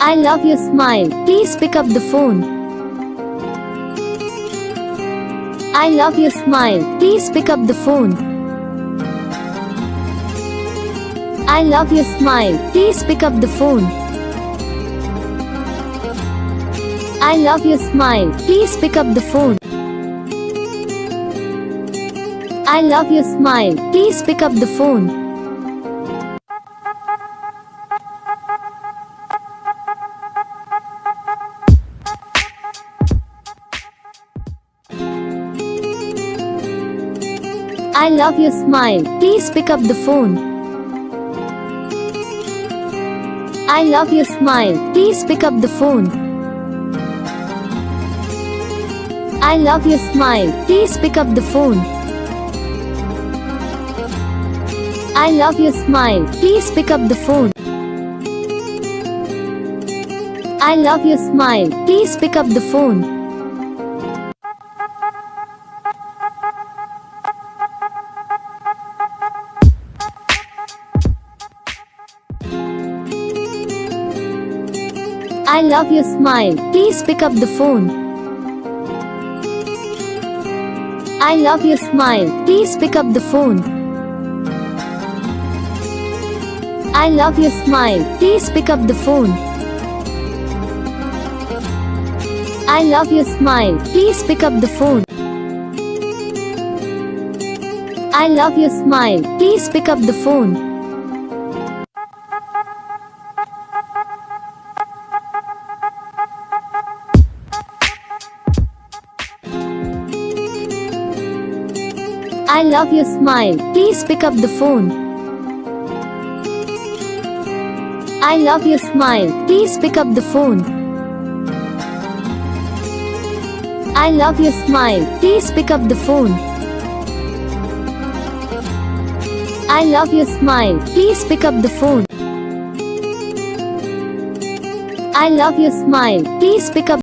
I love your smile. Please pick up the phone. I love your smile. Please pick up the phone. I love your smile. Please pick up the phone. I love your smile. Please pick up the phone. I love your smile. Please pick up the phone. I love your smile. Please pick up the phone. I love your smile. Please pick up the phone. I love your smile. Please pick up the phone. I love your smile. Please pick up the phone. I love your smile. Please pick up the phone. I love your smile. Please pick up the phone. I love your smile. Please pick up the phone. I love your smile. Please pick up the phone. I love your smile. Please pick up the phone. I love your smile. Please pick up the phone. I love your smile. Please pick up the phone. I love your smile. Please pick up the phone. I love your smile. Please pick up the phone. I love your smile. Please pick up the phone. I love your smile. Please pick up